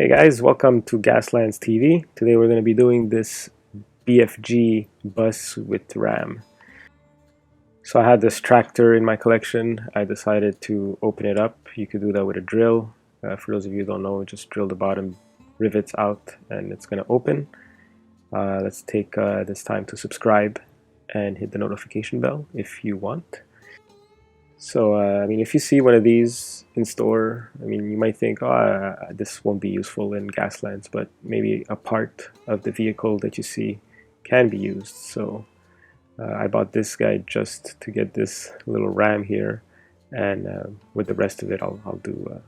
Hey guys, welcome to Gaslands TV. Today we're going to be doing this BFG bus with RAM. So I had this tractor in my collection. I decided to open it up. You could do that with a drill. For those of you who don't know, just drill the bottom rivets out and it's going to open. Let's take this time to subscribe and hit the notification bell if you want. So, if you see one of these in store, you might think, oh, this won't be useful in Gaslands, but maybe a part of the vehicle that you see can be used. So, I bought this guy just to get this little RAM here, and with the rest of it, I'll do,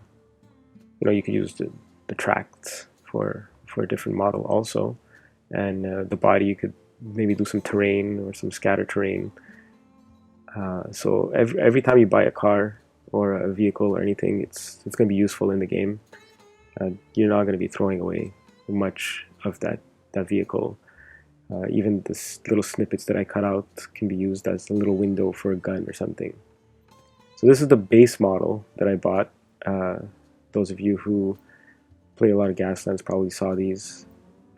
you could use the tracks for a different model also, and the body, you could maybe do some terrain or some scatter terrain. So every time you buy a car or a vehicle or anything, it's going to be useful in the game. You're not going to be throwing away much of that vehicle. Even this little snippets that I cut out can be used as a little window for a gun or something. So this is the base model that I bought. Those of you who play a lot of Gaslands probably saw these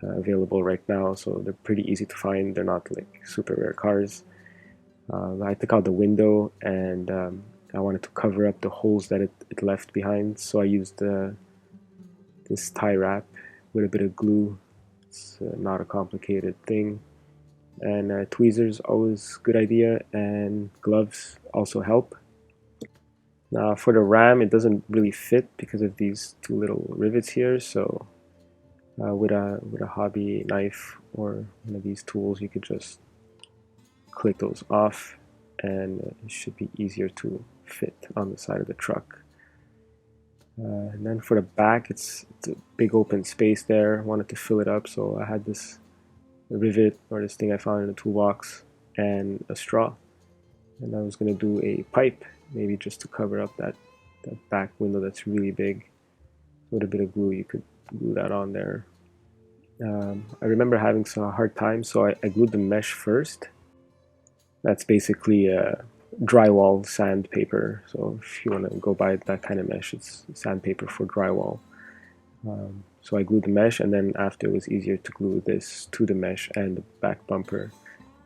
available right now. So they're pretty easy to find. They're not like super rare cars. I took out the window and I wanted to cover up the holes that it left behind, so I used this tie wrap with a bit of glue. It's not a complicated thing, and tweezers always good idea, and gloves also help. Now for the RAM, it doesn't really fit because of these two little rivets here, so with a hobby knife or one of these tools, you could just click those off and it should be easier to fit on the side of the truck. And then for the back, it's a big open space there. I wanted to fill it up, so I had this rivet or this thing I found in the toolbox and a straw, and I was going to do a pipe, maybe just to cover up that back window that's really big. With a bit of glue, you could glue that on there. I remember having some hard time, so I glued the mesh first. That's basically drywall sandpaper. So if you want to go buy that kind of mesh, it's sandpaper for drywall. So I glued the mesh, and then after it was easier to glue this to the mesh and the back bumper.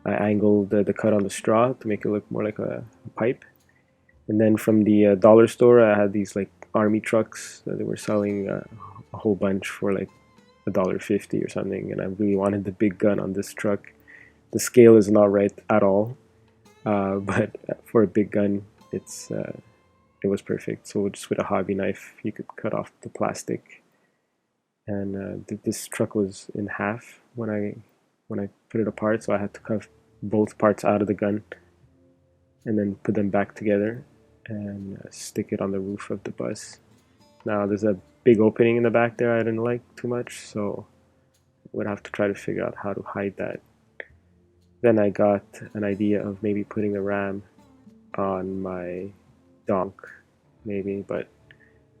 I angled the cut on the straw to make it look more like a pipe. And then from the dollar store, I had these like army trucks that they were selling a whole bunch for like $1.50 or something. And I really wanted the big gun on this truck. The scale is not right at all. But for a big gun, it was perfect. So just with a hobby knife, you could cut off the plastic. And this truck was in half when I put it apart, so I had to cut both parts out of the gun and then put them back together and stick it on the roof of the bus. Now there's a big opening in the back there I didn't like too much, so I would have to try to figure out how to hide that. Then I got an idea of maybe putting the RAM on my donk, maybe, but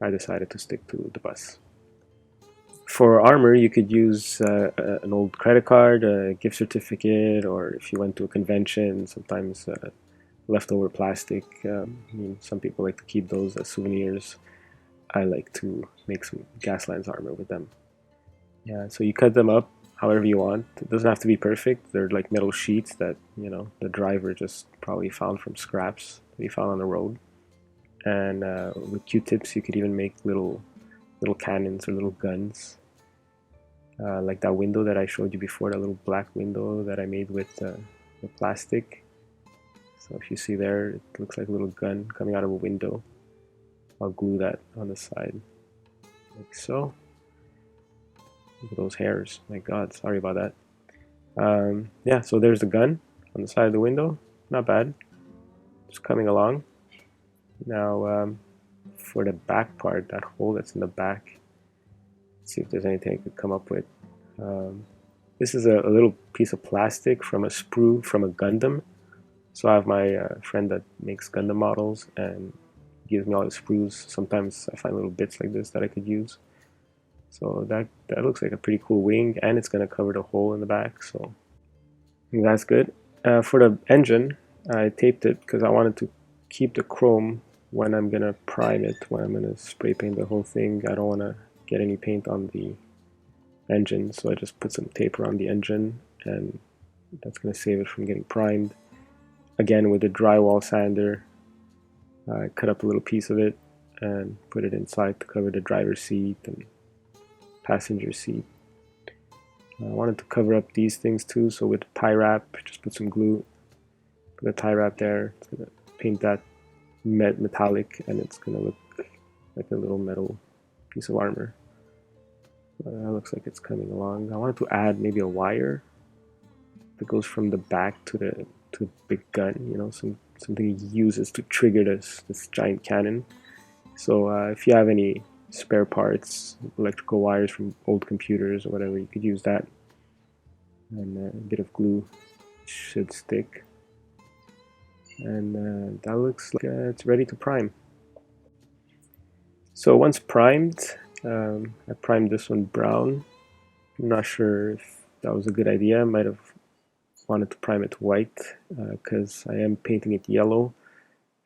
I decided to stick to the bus. For armor, you could use an old credit card, a gift certificate, or if you went to a convention, sometimes leftover plastic. Some people like to keep those as souvenirs. I like to make some Gaslands armor with them. Yeah, so you cut them up however you want. It doesn't have to be perfect. They're like metal sheets that the driver just probably found from scraps that he found on the road. And with Q-tips, you could even make little cannons or little guns, like that window that I showed you before, that little black window that I made with the plastic. So if you see there, it looks like a little gun coming out of a window. I'll glue that on the side, like so. Look at those hairs. My God, sorry about that. Yeah, so there's the gun on the side of the window. Not bad. Just coming along. Now, for the back part, that hole that's in the back, let's see if there's anything I could come up with. This is a little piece of plastic from a sprue from a Gundam. So I have my friend that makes Gundam models and gives me all the sprues. Sometimes I find little bits like this that I could use. So that looks like a pretty cool wing, and it's going to cover the hole in the back, so that's good. For the engine, I taped it because I wanted to keep the chrome when I'm going to prime it, when I'm going to spray paint the whole thing. I don't want to get any paint on the engine, so I just put some tape around the engine, and that's going to save it from getting primed. Again, with the drywall sander, I cut up a little piece of it and put it inside to cover the driver's seat and passenger seat. I wanted to cover up these things too, so with tie wrap, just put some glue, put a tie wrap there. It's going to paint that metallic, and it's going to look like a little metal piece of armor. That looks like it's coming along. I wanted to add maybe a wire that goes from the back to the big gun, you know, something he uses to trigger this giant cannon. So if you have any spare parts, electrical wires from old computers or whatever, you could use that, and a bit of glue should stick, and that looks like it's ready to prime. So once primed, I primed this one brown. I'm not sure if that was a good idea. I might have wanted to prime it white, because I am painting it yellow,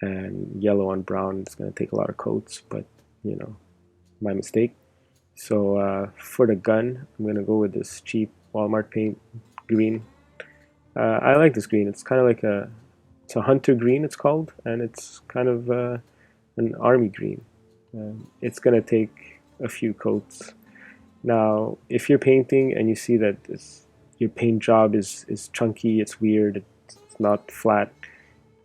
and yellow on brown is going to take a lot of coats, but you know, my mistake. So for the gun, I'm going to go with this cheap Walmart paint green. I like this green. It's kind of like it's a hunter green, it's called, and it's kind of an army green. It's going to take a few coats. Now, if you're painting and you see that your paint job is chunky, it's weird, it's not flat,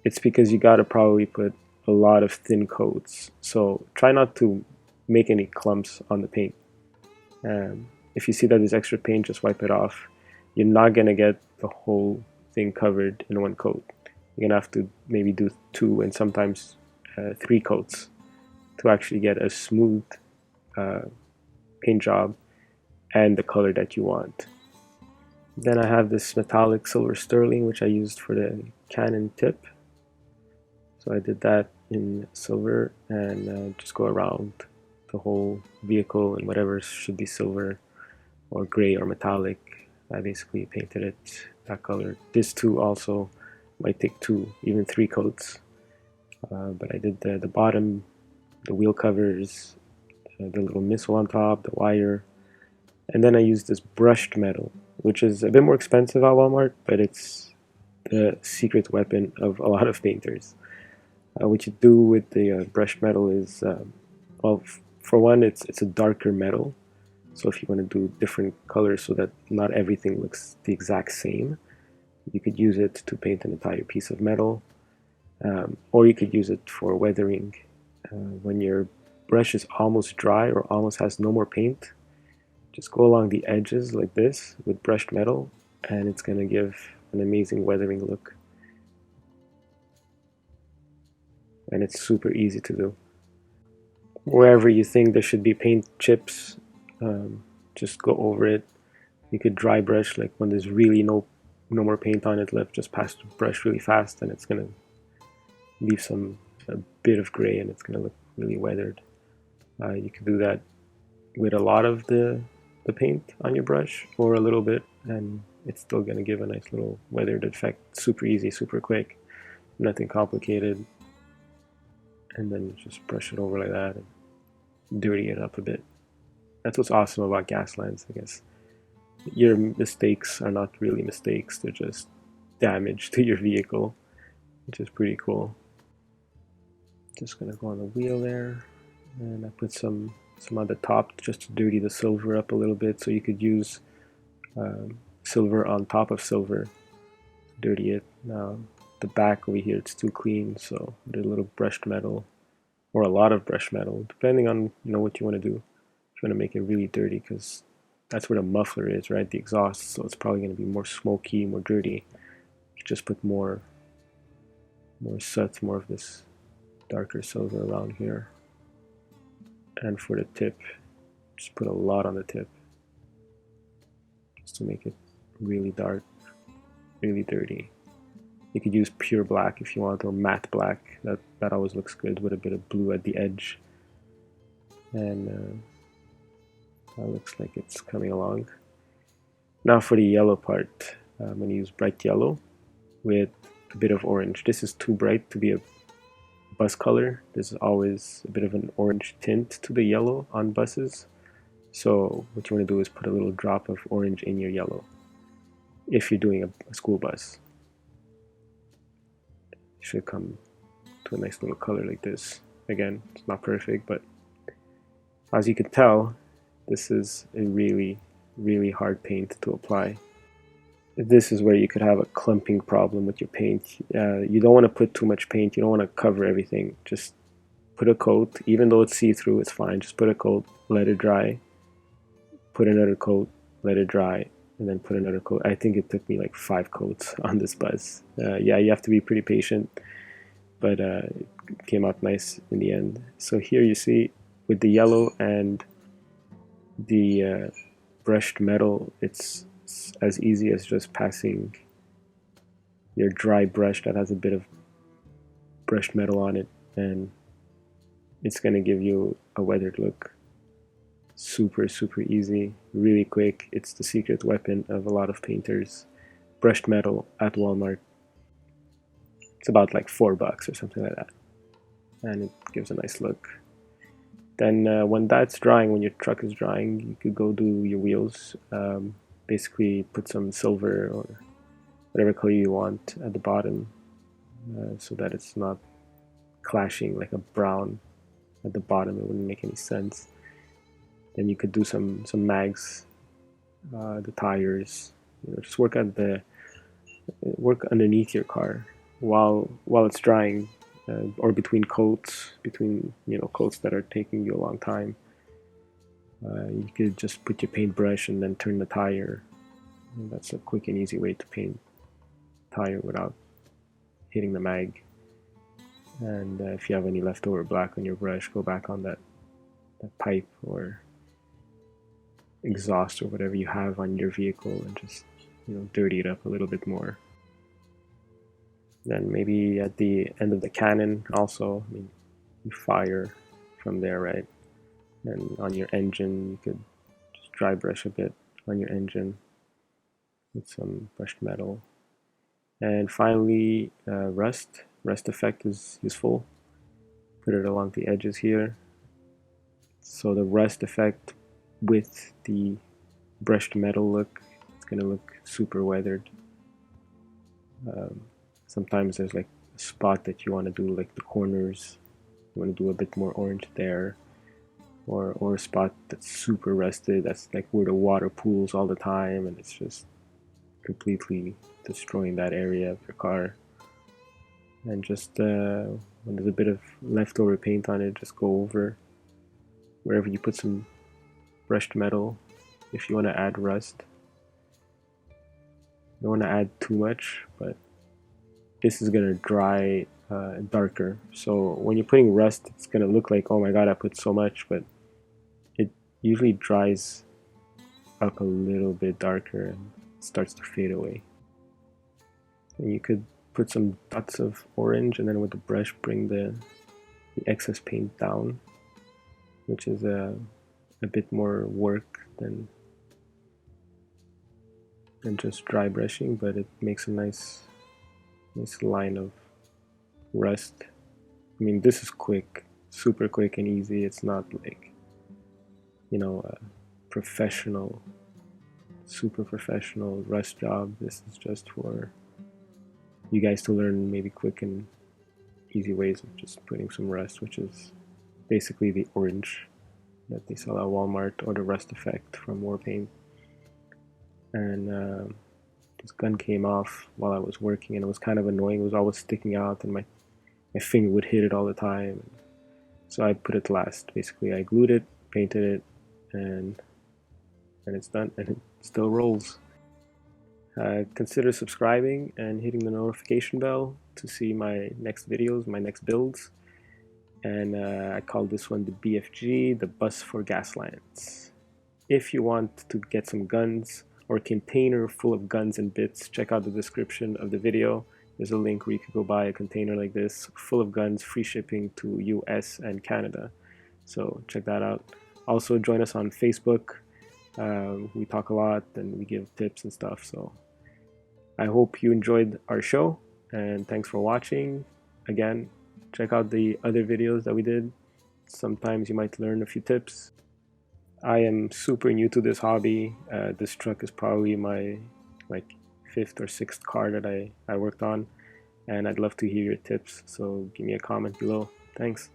it's because you got to probably put a lot of thin coats. So try not to make any clumps on the paint. If you see that there's extra paint, just wipe it off. You're not going to get the whole thing covered in one coat. You're going to have to maybe do 2 and sometimes 3 coats to actually get a smooth paint job and the color that you want. Then I have this metallic silver sterling, which I used for the cannon tip. So I did that in silver, and just go around the whole vehicle, and whatever should be silver or gray or metallic, I basically painted it that color. This too also might take 2, even 3 coats, but I did the bottom, the wheel covers, the little missile on top, the wire, and then I used this brushed metal, which is a bit more expensive at Walmart, but it's the secret weapon of a lot of painters. What you do with the brushed metal is, well, for one, it's a darker metal. So if you want to do different colors so that not everything looks the exact same, you could use it to paint an entire piece of metal, or you could use it for weathering. When your brush is almost dry or almost has no more paint, just go along the edges like this with brushed metal, and it's going to give an amazing weathering look. And it's super easy to do. Wherever you think there should be paint chips, just go over it. You could dry brush, like when there's really no more paint on it left, just pass the brush really fast, and it's going to leave a bit of gray, and it's going to look really weathered. You could do that with a lot of the paint on your brush, or a little bit, and it's still going to give a nice little weathered effect. Super easy, super quick, nothing complicated. And then just brush it over like that and dirty it up a bit. That's what's awesome about Gaslands, I guess. Your mistakes are not really mistakes, they're just damage to your vehicle, which is pretty cool. Just gonna go on the wheel there, and I put some on the top just to dirty the silver up a little bit, so you could use silver on top of silver to dirty it. Now the back over here, it's too clean, so I did a little brushed metal, or a lot of brushed metal, depending on what you want to do. If you want to make it really dirty, because that's where the muffler is, right? The exhaust, so it's probably going to be more smoky, more dirty. You just put more soot, more of this darker silver around here. And for the tip, just put a lot on the tip, just to make it really dark, really dirty. You could use pure black if you want, or matte black. That always looks good with a bit of blue at the edge. And that looks like it's coming along. Now for the yellow part, I'm going to use bright yellow with a bit of orange. This is too bright to be a bus color. There's always a bit of an orange tint to the yellow on buses. So what you want to do is put a little drop of orange in your yellow if you're doing a school bus. It should come to a nice little color like this. Again, it's not perfect, but as you can tell, this is a really hard paint to apply. This is where you could have a clumping problem with your paint. You don't want to put too much paint. You don't want to cover everything. Just put a coat. Even though it's see-through, it's fine. Just put a coat, let it dry, put another coat, let it dry, and then put another coat. I think it took me like 5 coats on this bus. Yeah, you have to be pretty patient, but it came out nice in the end. So here you see with the yellow and the brushed metal, it's as easy as just passing your dry brush that has a bit of brushed metal on it, and it's going to give you a weathered look. Super easy, really quick. It's the secret weapon of a lot of painters. Brushed metal at Walmart. It's about like $4 or something like that, and it gives a nice look. Then when that's drying, when your truck is drying, you could go do your wheels. Basically put some silver or whatever color you want at the bottom, so that it's not clashing like a brown at the bottom. It wouldn't make any sense. Then you could do some mags, the tires. Just work underneath your car while it's drying, or between coats, coats that are taking you a long time. You could just put your paintbrush and then turn the tire. And that's a quick and easy way to paint tire without hitting the mag. And if you have any leftover black on your brush, go back on that pipe or exhaust or whatever you have on your vehicle and just dirty it up a little bit more. Then maybe at the end of the cannon also, you fire from there, right? And on your engine, you could just dry brush a bit on your engine with some brushed metal. And finally, rust effect is useful. Put it along the edges here. So the rust effect with the brushed metal look, it's gonna look super weathered. Sometimes there's like a spot that you want to do, like the corners, you want to do a bit more orange there, or a spot that's super rusted, that's like where the water pools all the time and it's just completely destroying that area of your car. And just when there's a bit of leftover paint on it, just go over wherever you put some brushed metal. If you want to add rust, you don't want to add too much, but this is gonna dry darker. So when you're putting rust, it's gonna look like, oh my god, I put so much, but it usually dries up a little bit darker and starts to fade away. And you could put some dots of orange and then with the brush bring the excess paint down, which is a bit more work than just dry brushing, but it makes a nice line of rust. I mean, this is quick, super quick and easy. It's not like a professional, super professional rust job. This is just for you guys to learn maybe quick and easy ways of just putting some rust, which is basically the orange that they sell at Walmart, or the rust effect from war paint. And this gun came off while I was working, and it was kind of annoying. It was always sticking out, and my finger would hit it all the time. So I put it last. Basically, I glued it, painted it, and it's done, and it still rolls. Consider subscribing and hitting the notification bell to see my next videos, my next builds. And I call this one the BFG, the Bus for Gaslands. If you want to get some guns or a container full of guns and bits, check out the description of the video. There's a link where you could go buy a container like this full of guns, free shipping to US and Canada. So check that out. Also join us on Facebook. We talk a lot and we give tips and stuff. So I hope you enjoyed our show, and thanks for watching. Again, check out the other videos that we did. Sometimes you might learn a few tips. I am super new to this hobby. This truck is probably my like fifth or sixth car that I worked on, and I'd love to hear your tips. So give me a comment below. Thanks.